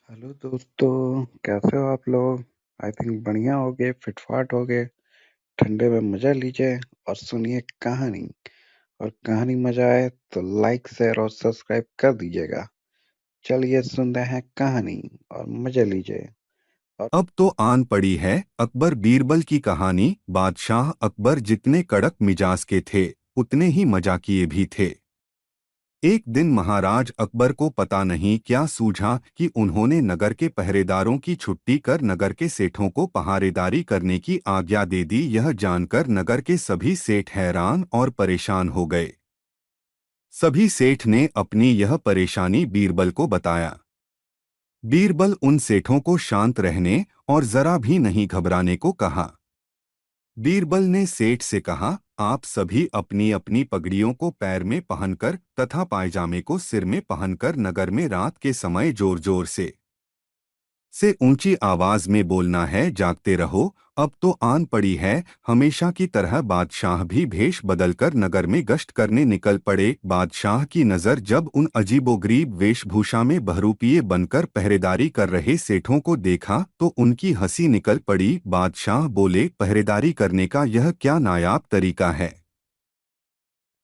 Hello दोस्तों, कैसे हो आप लोग? आई थिंक बढ़िया होगे, फिटफाट होगे। ठंडे में मजा लीजिए और सुनिए कहानी। और कहानी मजा आए तो लाइक शेयर और सब्सक्राइब कर दीजिएगा। चलिए सुनते हैं कहानी और मजा लीजिए। और अब तो आन पड़ी है अकबर बीरबल की कहानी। बादशाह अकबर जितने कड़क मिजाज के थे उतने ही मजाकिये भी थे। एक दिन महाराज अकबर को पता नहीं क्या सूझा कि उन्होंने नगर के पहरेदारों की छुट्टी कर नगर के सेठों को पहरेदारी करने की आज्ञा दे दी। यह जानकर नगर के सभी सेठ हैरान और परेशान हो गए। सभी सेठ ने अपनी यह परेशानी बीरबल को बताया। बीरबल उन सेठों को शांत रहने और जरा भी नहीं घबराने को कहा। बीरबल ने सेठ से कहा, आप सभी अपनी अपनी पगड़ियों को पैर में पहनकर तथा पायजामे को सिर में पहनकर नगर में रात के समय जोर जोर से ऊंची आवाज में बोलना है, जागते रहो, अब तो आन पड़ी है। हमेशा की तरह बादशाह भी भेष बदलकर नगर में गश्त करने निकल पड़े। बादशाह की नज़र जब उन अजीबोगरीब वेशभूषा में बहरूपिये बनकर पहरेदारी कर रहे सेठों को देखा तो उनकी हंसी निकल पड़ी। बादशाह बोले, पहरेदारी करने का यह क्या नायाब तरीका है?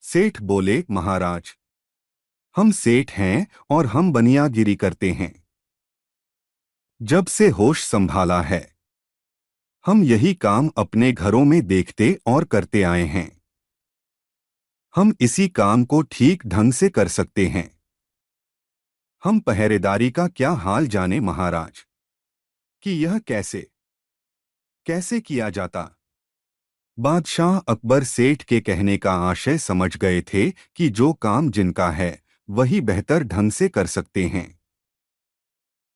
सेठ बोले, महाराज, हम सेठ हैं और हम बनियागिरी करते हैं। जब से होश संभाला है हम यही काम अपने घरों में देखते और करते आए हैं। हम इसी काम को ठीक ढंग से कर सकते हैं। हम पहरेदारी का क्या हाल जाने महाराज, कि यह कैसे कैसे किया जाता। बादशाह अकबर सेठ के कहने का आशय समझ गए थे कि जो काम जिनका है वही बेहतर ढंग से कर सकते हैं।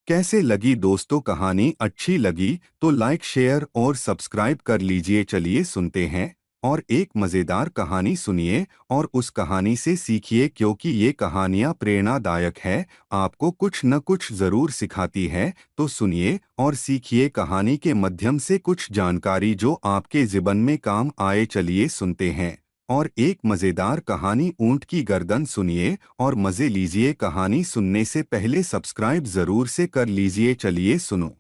कैसे लगी दोस्तों कहानी? अच्छी लगी तो लाइक शेयर और सब्सक्राइब कर लीजिए। चलिए सुनते हैं और एक मज़ेदार कहानी सुनिए और उस कहानी से सीखिए, क्योंकि ये कहानियाँ प्रेरणादायक है, आपको कुछ न कुछ ज़रूर सिखाती है। तो सुनिए और सीखिए कहानी के माध्यम से कुछ जानकारी जो आपके जीवन में काम आए। चलिए सुनते हैं और एक मज़ेदार कहानी, ऊंट की गर्दन। सुनिए और मज़े लीजिए। कहानी सुनने से पहले सब्सक्राइब ज़रूर से कर लीजिए। चलिए सुनो।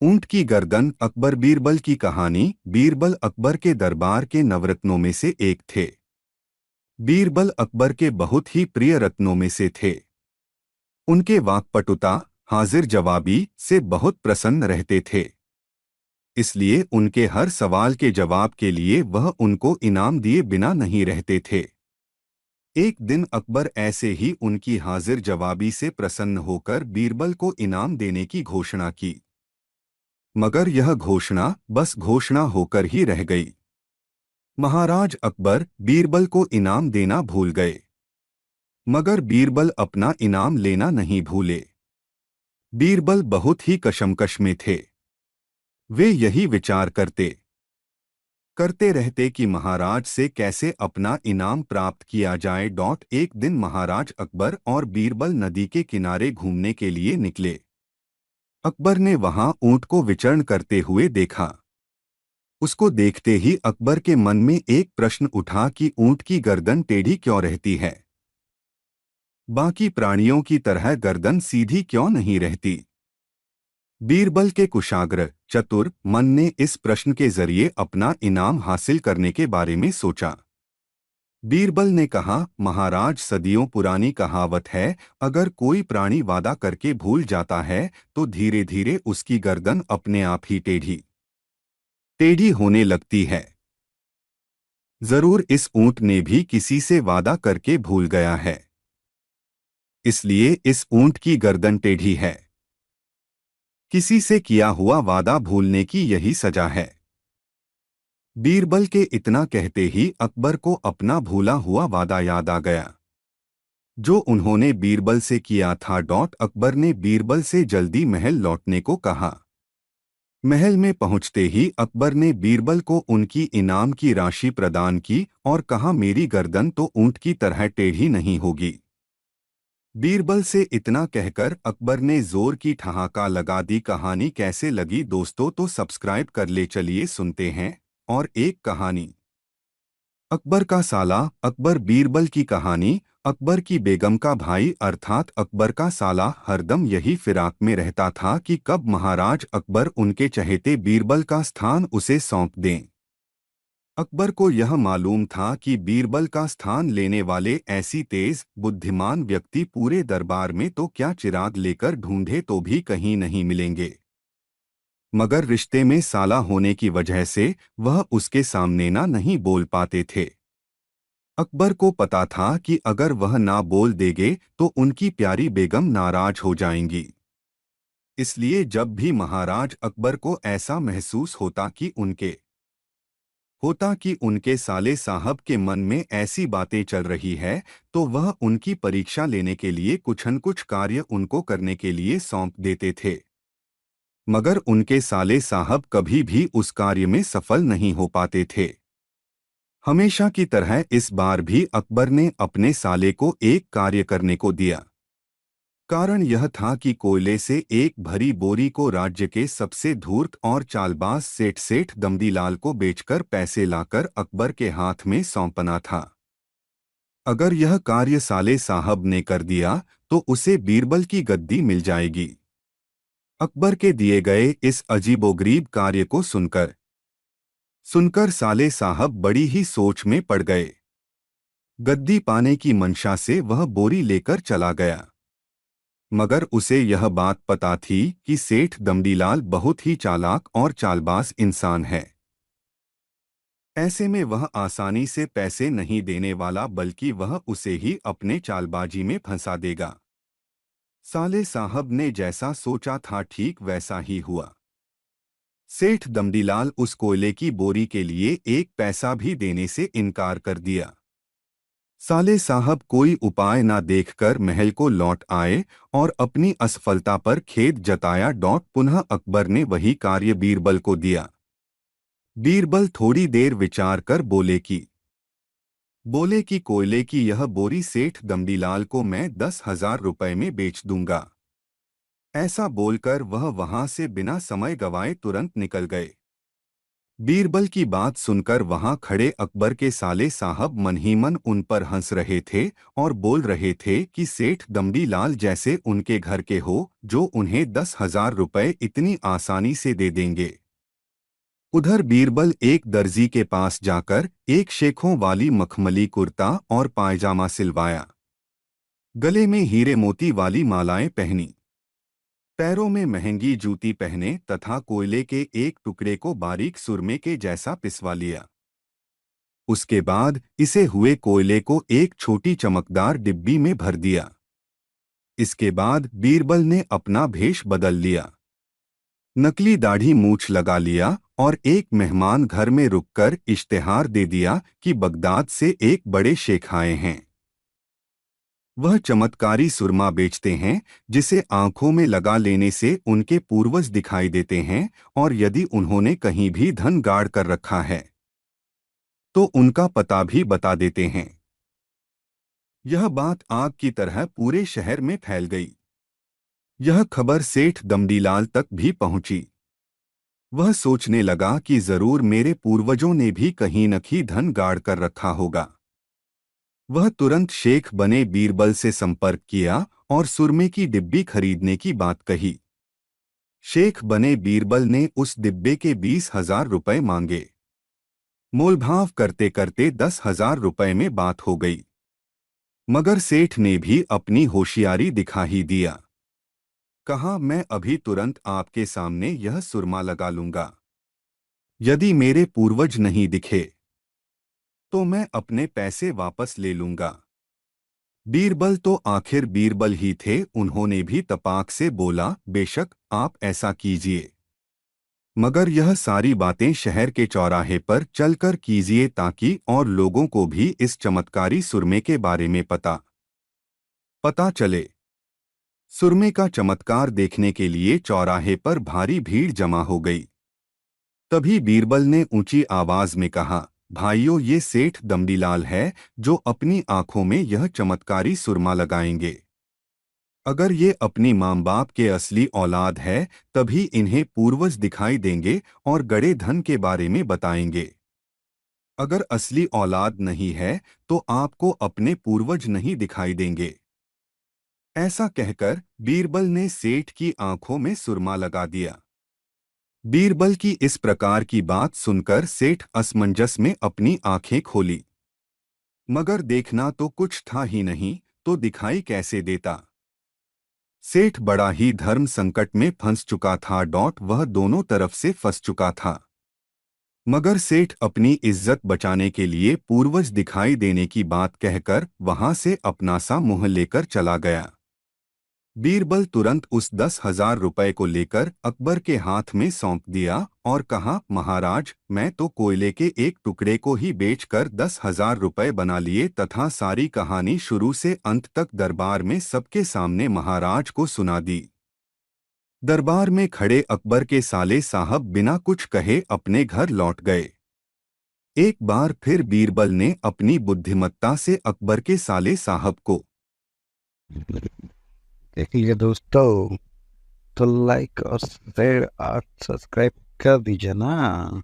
ऊंट की गर्दन। अकबर बीरबल की कहानी। बीरबल अकबर के दरबार के नवरत्नों में से एक थे। बीरबल अकबर के बहुत ही प्रिय रत्नों में से थे। उनके वाक्पटुता, हाजिर जवाबी से बहुत प्रसन्न रहते थे। इसलिए उनके हर सवाल के जवाब के लिए वह उनको इनाम दिए बिना नहीं रहते थे। एक दिन अकबर ऐसे ही उनकी हाजिर जवाबी से प्रसन्न होकर बीरबल को इनाम देने की घोषणा की। मगर यह घोषणा बस घोषणा होकर ही रह गई। महाराज अकबर बीरबल को इनाम देना भूल गए, मगर बीरबल अपना इनाम लेना नहीं भूले। बीरबल बहुत ही कशमकश में थे। वे यही विचार करते करते रहते कि महाराज से कैसे अपना इनाम प्राप्त किया जाए। एक दिन महाराज अकबर और बीरबल नदी के किनारे घूमने के लिए निकले। अकबर ने वहां ऊंट को विचरण करते हुए देखा। उसको देखते ही अकबर के मन में एक प्रश्न उठा कि ऊंट की गर्दन टेढ़ी क्यों रहती है? बाकी प्राणियों की तरह गर्दन सीधी क्यों नहीं रहती? बीरबल के कुशाग्र चतुर मन ने इस प्रश्न के जरिए अपना इनाम हासिल करने के बारे में सोचा। बीरबल ने कहा, महाराज, सदियों पुरानी कहावत है, अगर कोई प्राणी वादा करके भूल जाता है तो धीरे धीरे उसकी गर्दन अपने आप ही टेढ़ी टेढ़ी होने लगती है। जरूर इस ऊंट ने भी किसी से वादा करके भूल गया है, इसलिए इस ऊंट की गर्दन टेढ़ी है। किसी से किया हुआ वादा भूलने की यही सजा है। बीरबल के इतना कहते ही अकबर को अपना भूला हुआ वादा याद आ गया जो उन्होंने बीरबल से किया था। अकबर ने बीरबल से जल्दी महल लौटने को कहा। महल में पहुंचते ही अकबर ने बीरबल को उनकी इनाम की राशि प्रदान की और कहा, मेरी गर्दन तो ऊंट की तरह टेढ़ी नहीं होगी। बीरबल से इतना कहकर अकबर ने जोर की ठहाका लगा दी। कहानी कैसे लगी दोस्तों? तो सब्सक्राइब कर ले। चलिए सुनते हैं और एक कहानी, अकबर का साला। अकबर बीरबल की कहानी। अकबर की बेगम का भाई अर्थात अकबर का साला हरदम यही फिराक में रहता था कि कब महाराज अकबर उनके चहेते बीरबल का स्थान उसे सौंप दें। अकबर को यह मालूम था कि बीरबल का स्थान लेने वाले ऐसी तेज बुद्धिमान व्यक्ति पूरे दरबार में तो क्या चिराग लेकर ढूंढे तो भी कहीं नहीं मिलेंगे, मगर रिश्ते में साला होने की वजह से वह उसके सामने ना नहीं बोल पाते थे। अकबर को पता था कि अगर वह ना बोल देंगे तो उनकी प्यारी बेगम नाराज हो जाएंगी। इसलिए जब भी महाराज अकबर को ऐसा महसूस होता कि उनके साले साहब के मन में ऐसी बातें चल रही है, तो वह उनकी परीक्षा लेने के लिए कुछ न कुछ कार्य उनको करने के लिए सौंप देते थे। मगर उनके साले साहब कभी भी उस कार्य में सफल नहीं हो पाते थे। हमेशा की तरह इस बार भी अकबर ने अपने साले को एक कार्य करने को दिया। कारण यह था कि कोयले से एक भरी बोरी को राज्य के सबसे धूर्त और चालबाज सेठ दमदीलाल को बेचकर पैसे लाकर अकबर के हाथ में सौंपना था। अगर यह कार्य साले साहब ने कर दिया तो उसे बीरबल की गद्दी मिल जाएगी। अकबर के दिए गए इस अजीबोगरीब कार्य को सुनकर सुनकर साले साहब बड़ी ही सोच में पड़ गए। गद्दी पाने की मंशा से वह बोरी लेकर चला गया, मगर उसे यह बात पता थी कि सेठ दमदीलाल बहुत ही चालाक और चालबाज इंसान है। ऐसे में वह आसानी से पैसे नहीं देने वाला, बल्कि वह उसे ही अपने चालबाजी में फंसा देगा। साले साहब ने जैसा सोचा था ठीक वैसा ही हुआ। सेठ दमदीलाल उस कोयले की बोरी के लिए एक पैसा भी देने से इनकार कर दिया। साले साहब कोई उपाय ना देखकर महल को लौट आए और अपनी असफलता पर खेद जताया। पुनः अकबर ने वही कार्य बीरबल को दिया। बीरबल थोड़ी देर विचार कर बोले कि कोयले की यह बोरी सेठ दमदीलाल को मैं 10,000 रुपए में बेच दूंगा। ऐसा बोलकर वह वहां से बिना समय गवाए तुरंत निकल गए। बीरबल की बात सुनकर वहां खड़े अकबर के साले साहब मन ही मन उन पर हंस रहे थे और बोल रहे थे कि सेठ दमदीलाल जैसे उनके घर के हो जो उन्हें 10,000 रुपए इतनी आसानी से दे देंगे। उधर बीरबल एक दर्जी के पास जाकर एक शेखों वाली मखमली कुर्ता और पायजामा सिलवाया, गले में हीरे मोती वाली मालाएं पहनी, पैरों में महंगी जूती पहने तथा कोयले के एक टुकड़े को बारीक सुरमे के जैसा पिसवा लिया। उसके बाद इसे हुए कोयले को एक छोटी चमकदार डिब्बी में भर दिया। इसके बाद बीरबल ने अपना भेष बदल लिया, नकली दाढ़ी मूछ लगा लिया और एक मेहमान घर में रुककर इश्तेहार दे दिया कि बगदाद से एक बड़े शेख आए हैं। वह चमत्कारी सुरमा बेचते हैं जिसे आंखों में लगा लेने से उनके पूर्वज दिखाई देते हैं, और यदि उन्होंने कहीं भी धन गाड़ कर रखा है तो उनका पता भी बता देते हैं। यह बात आग की तरह पूरे शहर में फैल गई। यह खबर सेठ दमदीलाल तक भी पहुंची। वह सोचने लगा कि जरूर मेरे पूर्वजों ने भी कहीं न कहीं धन गाड़ कर रखा होगा। वह तुरंत शेख बने बीरबल से संपर्क किया और सुरमे की डिब्बी खरीदने की बात कही। शेख बने बीरबल ने उस डिब्बे के 20,000 रुपए मांगे। मोलभाव करते करते 10,000 रुपए में बात हो गई, मगर सेठ ने भी अपनी होशियारी दिखा ही दिया। कहा, मैं अभी तुरंत आपके सामने यह सुरमा लगा लूंगा। यदि मेरे पूर्वज नहीं दिखे तो मैं अपने पैसे वापस ले लूंगा। बीरबल तो आखिर बीरबल ही थे, उन्होंने भी तपाक से बोला, बेशक आप ऐसा कीजिए, मगर यह सारी बातें शहर के चौराहे पर चलकर कीजिए ताकि और लोगों को भी इस चमत्कारी सुरमे के बारे में पता चले। सुरमे का चमत्कार देखने के लिए चौराहे पर भारी भीड़ जमा हो गई। तभी बीरबल ने ऊंची आवाज में कहा, भाइयों, ये सेठ दमदीलाल है जो अपनी आंखों में यह चमत्कारी सुरमा लगाएंगे। अगर ये अपनी माँ बाप के असली औलाद है तभी इन्हें पूर्वज दिखाई देंगे और गड़े धन के बारे में बताएंगे। अगर असली औलाद नहीं है तो आपको अपने पूर्वज नहीं दिखाई देंगे। ऐसा कहकर बीरबल ने सेठ की आंखों में सुरमा लगा दिया। बीरबल की इस प्रकार की बात सुनकर सेठ असमंजस में अपनी आंखें खोली। मगर देखना तो कुछ था ही नहीं, तो दिखाई कैसे देता। सेठ बड़ा ही धर्म संकट में फंस चुका था। वह दोनों तरफ से फंस चुका था। मगर सेठ अपनी इज्जत बचाने के लिए पूर्वज दिखाई देने की बात कहकर वहां से अपना सा मुंह लेकर चला गया। बीरबल तुरंत उस 10,000 रुपए को लेकर अकबर के हाथ में सौंप दिया और कहा, महाराज, मैं तो कोयले के एक टुकड़े को ही बेचकर 10,000 रुपए बना लिए तथा सारी कहानी शुरू से अंत तक दरबार में सबके सामने महाराज को सुना दी। दरबार में खड़े अकबर के साले साहब बिना कुछ कहे अपने घर लौट गए। एक बार फिर बीरबल ने अपनी बुद्धिमत्ता से अकबर के साले साहब को देखिए दोस्तों, तो लाइक और शेयर और सब्सक्राइब कर दीजिए ना।